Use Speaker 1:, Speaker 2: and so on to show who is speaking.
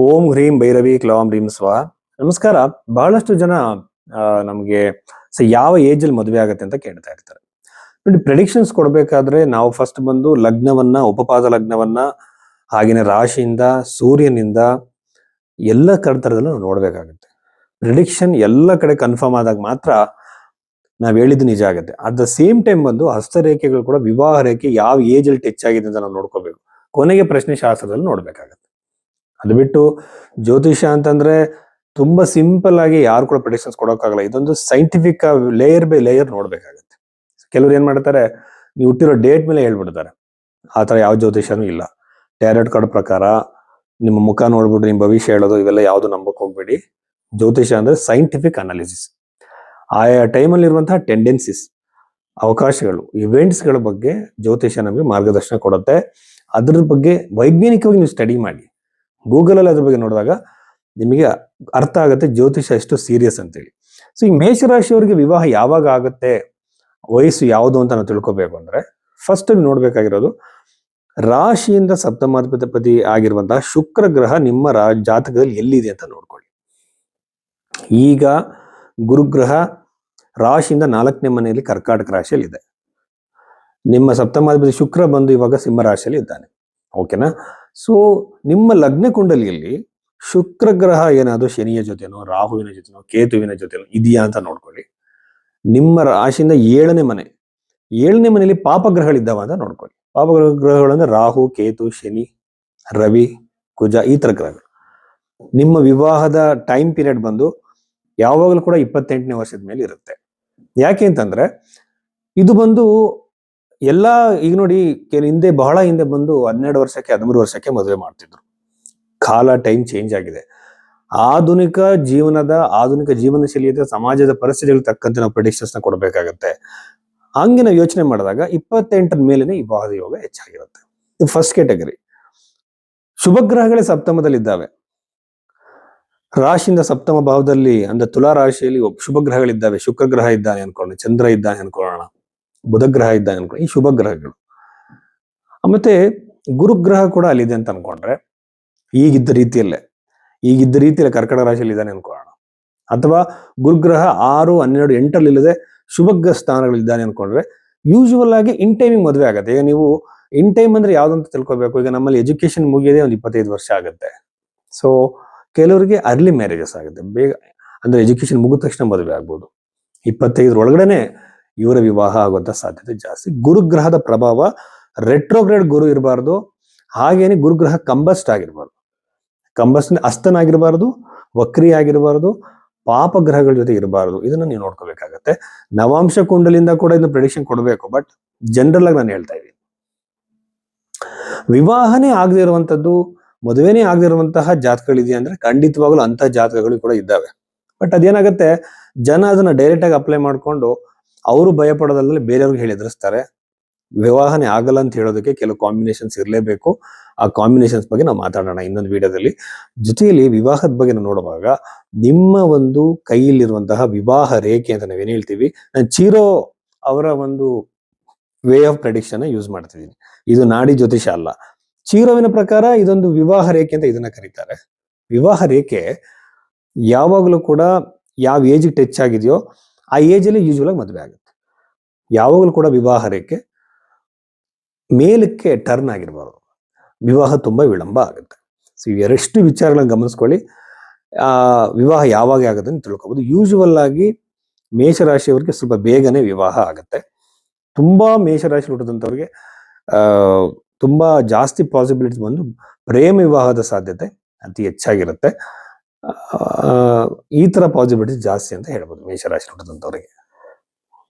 Speaker 1: ಓಂ ಹ್ರೀಂ ಭೈರವಿ ಕ್ಲೌಂ ಹ್ರೀಂ ಸ್ವಾಹ. ನಮಸ್ಕಾರ. ಬಹಳಷ್ಟು ಜನ ನಮಗೆ ಯಾವ ಏಜ್ ಅಲ್ಲಿ ಮದುವೆ ಆಗತ್ತೆ ಅಂತ ಕೇಳ್ತಾ ಇರ್ತಾರೆ. ನೋಡಿ, ಪ್ರೆಡಿಕ್ಷನ್ಸ್ ಕೊಡ್ಬೇಕಾದ್ರೆ ನಾವು ಫಸ್ಟ್ ಬಂದು ಲಗ್ನವನ್ನ, ಉಪಪಾದ ಲಗ್ನವನ್ನ, ಹಾಗೇನೆ ರಾಶಿಯಿಂದ, ಸೂರ್ಯನಿಂದ ಎಲ್ಲ ತರದಲ್ಲೂ ನಾವು ನೋಡ್ಬೇಕಾಗುತ್ತೆ. ಪ್ರಿಡಿಕ್ಷನ್ ಎಲ್ಲ ಕಡೆ ಕನ್ಫರ್ಮ್ ಆದಾಗ ಮಾತ್ರ ನಾವ್ ಹೇಳಿದ್ದು ನಿಜ ಆಗುತ್ತೆ. ಅಟ್ ದ ಸೇಮ್ ಟೈಮ್ ಬಂದು ಹಸ್ತರೇಖೆಗಳು ಕೂಡ ವಿವಾಹ ರೇಖೆ ಯಾವ ಏಜ್ ಅಲ್ಲಿ ಟಚ್ ಆಗಿದೆ ಅಂತ ನಾವು ನೋಡ್ಕೋಬೇಕು. ಕೊನೆಗೆ ಪ್ರಶ್ನೆ ಶಾಸ್ತ್ರದಲ್ಲಿ ನೋಡ್ಬೇಕಾಗತ್ತೆ. ಅದು ಬಿಟ್ಟು ಜ್ಯೋತಿಷ್ಯ ಅಂತಂದ್ರೆ ತುಂಬಾ ಸಿಂಪಲ್ ಆಗಿ ಯಾರು ಕೂಡ ಪ್ರೆಡಿಕ್ಷನ್ಸ್ ಕೊಡೋಕ್ಕಾಗಲ್ಲ. ಇದೊಂದು ಸೈಂಟಿಫಿಕ್ ಲೇಯರ್ ಬೈ ಲೇಯರ್ ನೋಡ್ಬೇಕಾಗತ್ತೆ. ಕೆಲವ್ರು ಏನ್ ಮಾಡ್ತಾರೆ, ನೀವು ಹುಟ್ಟಿರೋ ಡೇಟ್ ಮೇಲೆ ಹೇಳ್ಬಿಡ್ತಾರೆ. ಆತರ ಯಾವ ಜ್ಯೋತಿಷ್ಯನೂ ಇಲ್ಲ. ಟ್ಯಾರೆಟ್ ಕಾರ್ಡ್ ಪ್ರಕಾರ ನಿಮ್ಮ ಮುಖ ನೋಡ್ಬಿಟ್ಟು ನಿಮ್ ಭವಿಷ್ಯ ಹೇಳೋದು ಇವೆಲ್ಲ ಯಾವ್ದು ನಂಬಕ್ ಹೋಗ್ಬೇಡಿ. ಜ್ಯೋತಿಷ್ಯ ಅಂದ್ರೆ ಸೈಂಟಿಫಿಕ್ ಅನಾಲಿಸಿಸ್. ಆಯಾ ಟೈಮಲ್ಲಿ ಇರುವಂತಹ ಟೆಂಡೆನ್ಸಿಸ್, ಅವಕಾಶಗಳು, ಇವೆಂಟ್ಸ್ ಗಳ ಬಗ್ಗೆ ಜ್ಯೋತಿಷ್ಯ ನಮಗೆ ಮಾರ್ಗದರ್ಶನ ಕೊಡುತ್ತೆ. ಅದ್ರ ಬಗ್ಗೆ ವೈಜ್ಞಾನಿಕವಾಗಿ ನೀವು ಸ್ಟಡಿ ಮಾಡಿ. ಗೂಗಲ್ ಅಲ್ಲಿ ಅದ್ರ ಬಗ್ಗೆ ನೋಡಿದಾಗ ನಿಮಗೆ ಅರ್ಥ ಆಗುತ್ತೆ ಜ್ಯೋತಿಷ್ಯ ಎಷ್ಟು ಸೀರಿಯಸ್ ಅಂತೇಳಿ. ಸೊ ಈ ಮೇಷರಾಶಿಯವರಿಗೆ ವಿವಾಹ ಯಾವಾಗ ಆಗುತ್ತೆ, ವಯಸ್ಸು ಯಾವುದು ಅಂತ ನಾವು ತಿಳ್ಕೊಬೇಕು ಅಂದ್ರೆ ಫಸ್ಟ್ ನೋಡ್ಬೇಕಾಗಿರೋದು ರಾಶಿಯಿಂದ ಸಪ್ತಮಾಧಿಪತಿ ಆಗಿರುವಂತಹ ಶುಕ್ರ ಗ್ರಹ ನಿಮ್ಮ ಜಾತಕದಲ್ಲಿ ಎಲ್ಲಿದೆ ಅಂತ ನೋಡ್ಕೊಳ್ಳಿ. ಈಗ ಗುರುಗ್ರಹ ರಾಶಿಯಿಂದ 4ನೇ ಮನೆಯಲ್ಲಿ ಕರ್ಕಾಟಕ ರಾಶಿಯಲ್ಲಿ ಇದೆ. ನಿಮ್ಮ ಸಪ್ತಮಾಧಿಪತಿ ಶುಕ್ರ ಬಂದು ಇವಾಗ ಸಿಂಹ ರಾಶಿಯಲ್ಲಿ ಇದ್ದಾನೆ. ಓಕೆನಾ? ಸೊ ನಿಮ್ಮ ಲಗ್ನ ಕುಂಡಲಿಯಲ್ಲಿ ಶುಕ್ರ ಗ್ರಹ ಏನಾದ್ರು ಶನಿಯ ಜೊತೆನೋ, ರಾಹುವಿನ ಜೊತೆನೋ, ಕೇತುವಿನ ಜೊತೆನೋ ಇದೆಯಾ ಅಂತ ನೋಡ್ಕೊಳ್ಳಿ. ನಿಮ್ಮ ರಾಶಿಯಿಂದ 7ನೇ ಮನೆಯಲ್ಲಿ ಪಾಪಗ್ರಹಗಳಿದ್ದಾವ ಅಂತ ನೋಡ್ಕೊಳ್ಳಿ. ಪಾಪಗ್ರಹಗಳು ಅಂದ್ರೆ ರಾಹು, ಕೇತು, ಶನಿ, ರವಿ, ಕುಜ, ಈ ತರ ಗ್ರಹಗಳು. ನಿಮ್ಮ ವಿವಾಹದ ಟೈಮ್ ಪೀರಿಯಡ್ ಬಂದು ಯಾವಾಗಲೂ ಕೂಡ 28ನೇ ವರ್ಷದ ಮೇಲೆ ಇರುತ್ತೆ. ಯಾಕೆ ಅಂತಂದ್ರೆ ಇದು ಬಂದು ಈಗ ನೋಡಿ, ಬಹಳ ಹಿಂದೆ ಬಂದು 12 ವರ್ಷಕ್ಕೆ 13 ವರ್ಷಕ್ಕೆ ಮದುವೆ ಮಾಡ್ತಿದ್ರು. ಕಾಲ ಟೈಮ್ ಚೇಂಜ್ ಆಗಿದೆ. ಆಧುನಿಕ ಜೀವನ ಶೈಲಿಯ ಸಮಾಜದ ಪರಿಸ್ಥಿತಿಗಳು ತಕ್ಕಂತೆ ನಾವು ಪ್ರೆಡಿಕ್ಷನ್ಸ್ ನ ಕೊಡಬೇಕಾಗತ್ತೆ. ಹಂಗೆ ನಾವು ಯೋಚನೆ ಮಾಡಿದಾಗ 28ರ ಮೇಲೆನೆ ವಿವಾಹದ ಯೋಗ ಹೆಚ್ಚಾಗಿರುತ್ತೆ. ಇದು ಫಸ್ಟ್ ಕ್ಯಾಟಗರಿ. ಶುಭ ಗ್ರಹಗಳೇ ಸಪ್ತಮದಲ್ಲಿ ಇದ್ದಾವೆ. ರಾಶಿಯಿಂದ ಸಪ್ತಮ ಭಾವದಲ್ಲಿ ಅಂದ್ರೆ ತುಲಾ ರಾಶಿಯಲ್ಲಿ ಶುಭ ಗ್ರಹಗಳಿದ್ದಾವೆ. ಶುಕ್ರ ಗ್ರಹ ಇದ್ದಾನೆ ಅನ್ಕೊಳ್ಳೋಣ, ಚಂದ್ರ ಇದ್ದಾನೆ ಅನ್ಕೊಳ್ಳೋಣ, ಬುಧ ಗ್ರಹ ಇದ್ದಾನೆ ಅನ್ಕೊಳ್ಳಿ, ಈ ಶುಭ ಗ್ರಹಗಳು. ಮತ್ತೆ ಗುರುಗ್ರಹ ಕೂಡ ಅಲ್ಲಿದೆ ಅಂತ ಅನ್ಕೊಂಡ್ರೆ ಈಗಿದ್ದ ರೀತಿಯಲ್ಲೇ ಕರ್ಕಟ ರಾಶಿಯಲ್ಲಿ ಇದ್ದಾನೆ ಅನ್ಕೊಳ್ಳೋಣ. ಅಥವಾ ಗುರುಗ್ರಹ 6, 12, 8 ಇಲ್ಲದೆ ಶುಭ ಸ್ಥಾನಗಳಿದ್ದಾನೆ ಅನ್ಕೊಂಡ್ರೆ ಯೂಶುವಲ್ ಆಗಿ ಇನ್ ಟೈಮಿಂಗ್ ಮದುವೆ ಆಗುತ್ತೆ. ಈಗ ನೀವು ಇನ್ ಟೈಮ್ ಅಂದ್ರೆ ಯಾವ್ದಂತ ತಿಳ್ಕೊಬೇಕು. ಈಗ ನಮ್ಮಲ್ಲಿ ಎಜುಕೇಶನ್ ಮುಗಿಯದೆ ಒಂದು 25 ವರ್ಷ ಆಗುತ್ತೆ. ಸೊ ಕೆಲವರಿಗೆ ಅರ್ಲಿ ಮ್ಯಾರೇಜಸ್ ಆಗುತ್ತೆ. ಬೇಗ ಅಂದ್ರೆ ಎಜುಕೇಶನ್ ಮುಗಿದ ತಕ್ಷಣ ಮದುವೆ ಆಗ್ಬೋದು. 25 ಒಳಗಡೆನೆ ಇವರ ವಿವಾಹ ಆಗುವಂತ ಸಾಧ್ಯತೆ ಜಾಸ್ತಿ. ಗುರುಗ್ರಹದ ಪ್ರಭಾವ ರೆಟ್ರೋಗ್ರೇಡ್ ಗುರು ಇರಬಾರ್ದು. ಹಾಗೇನೆ ಗುರುಗ್ರಹ ಕಂಬಸ್ಟ್ ಅಸ್ತನಾಗಿರಬಾರ್ದು, ವಕ್ರಿ ಆಗಿರಬಾರ್ದು, ಪಾಪ ಗ್ರಹಗಳ ಜೊತೆ ಇರಬಾರ್ದು. ಇದನ್ನ ನೀವು ನೋಡ್ಕೋಬೇಕಾಗತ್ತೆ. ನವಾಂಶ ಕುಂಡಲಿಂದ ಕೂಡ ಇದನ್ನ ಪ್ರೆಡಿಕ್ಷನ್ ಕೊಡಬೇಕು. ಬಟ್ ಜನರಲ್ ಆಗಿ ನಾನು ಹೇಳ್ತಾ ಇದ್ದೀನಿ, ವಿವಾಹನೇ ಆಗದೆ ಇರುವಂತದ್ದು, ಮದುವೆನೇ ಆಗದೆ ಇರುವಂತಹ ಜಾತಕಗಳಿದೆಯಾ ಅಂದ್ರೆ ಖಂಡಿತವಾಗ್ಲೂ ಅಂತ ಜಾತಕಗಳು ಕೂಡ ಇದ್ದಾವೆ. ಬಟ್ ಅದೇನಾಗುತ್ತೆ, ಜನ ಅದನ್ನ ಡೈರೆಕ್ಟ್ ಆಗಿ ಅಪ್ಲೈ ಮಾಡ್ಕೊಂಡು ಅವರು ಭಯ ಪಡೋದಲ್ಲದೆ ಬೇರೆಯವ್ರಿಗೆ ಹೇಳಿ ಎದುರಿಸ್ತಾರೆ. ವಿವಾಹನೇ ಆಗಲ್ಲ ಅಂತ ಹೇಳೋದಕ್ಕೆ ಕೆಲವು ಕಾಂಬಿನೇಷನ್ಸ್ ಇರಲೇಬೇಕು. ಆ ಕಾಂಬಿನೇಷನ್ಸ್ ಬಗ್ಗೆ ನಾವು ಮಾತಾಡೋಣ ಇನ್ನೊಂದು ವಿಡಿಯೋದಲ್ಲಿ. ಜೊತೆಯಲ್ಲಿ ವಿವಾಹದ ಬಗ್ಗೆ ನಾವು ನೋಡುವಾಗ ನಿಮ್ಮ ಒಂದು ಕೈಯಲ್ಲಿರುವಂತಹ ವಿವಾಹ ರೇಖೆ ಅಂತ ನಾವೇನ್ ಹೇಳ್ತೀವಿ, ನಾನು ಚೀರೋ ಅವರ ಒಂದು ವೇ ಆಫ್ ಪ್ರೆಡಿಕ್ಷನ್ ಯೂಸ್ ಮಾಡ್ತಿದ್ದೀನಿ. ಇದು ನಾಡಿ ಜ್ಯೋತಿಷ ಅಲ್ಲ. ಚೀರೋವಿನ ಪ್ರಕಾರ ಇದೊಂದು ವಿವಾಹ ರೇಖೆ ಅಂತ ಇದನ್ನ ಕರೀತಾರೆ. ವಿವಾಹ ರೇಖೆ ಯಾವಾಗಲೂ ಕೂಡ ಯಾವ ಏಜ್ ಟಚ್ ಆಗಿದೆಯೋ ಆ ಏಜ್ ಅಲ್ಲಿ ಯೂಶುವಲ್ ಆಗಿ ಮದುವೆ ಆಗುತ್ತೆ. ಯಾವಾಗಲೂ ಕೂಡ ವಿವಾಹ ರೇಖೆ ಮೇಲಕ್ಕೆ ಟರ್ನ್ ಆಗಿರಬಾರ್ದು. ವಿವಾಹ ತುಂಬಾ ವಿಳಂಬ ಆಗುತ್ತೆ. ಸೊ ಇವೆರಷ್ಟು ವಿಚಾರಗಳನ್ನ ಗಮನಿಸ್ಕೊಳ್ಳಿ. ವಿವಾಹ ಯಾವಾಗ ಆಗುತ್ತೆ ಅಂತ ತಿಳ್ಕೊಬಹುದು. ಯೂಶುವಲ್ ಆಗಿ ಮೇಷರಾಶಿಯವರಿಗೆ ಸ್ವಲ್ಪ ಬೇಗನೆ ವಿವಾಹ ಆಗುತ್ತೆ. ತುಂಬಾ ಮೇಷರಾಶಿ ಹುಟ್ಟಿದಂಥವ್ರಿಗೆ ತುಂಬಾ ಜಾಸ್ತಿ ಪಾಸಿಬಿಲಿಟೀಸ್ ಬಂದು ಪ್ರೇಮ ವಿವಾಹದ ಸಾಧ್ಯತೆ ಅತಿ ಹೆಚ್ಚಾಗಿರುತ್ತೆ. ಈ ತರ ಪಾಸಿಬಿಲಿಟೀಸ್ ಜಾಸ್ತಿ ಅಂತ ಹೇಳ್ಬೋದು ಮೇಷರಾಶಿ ಹುಟ್ಟಿದಂಥವ್ರಿಗೆ.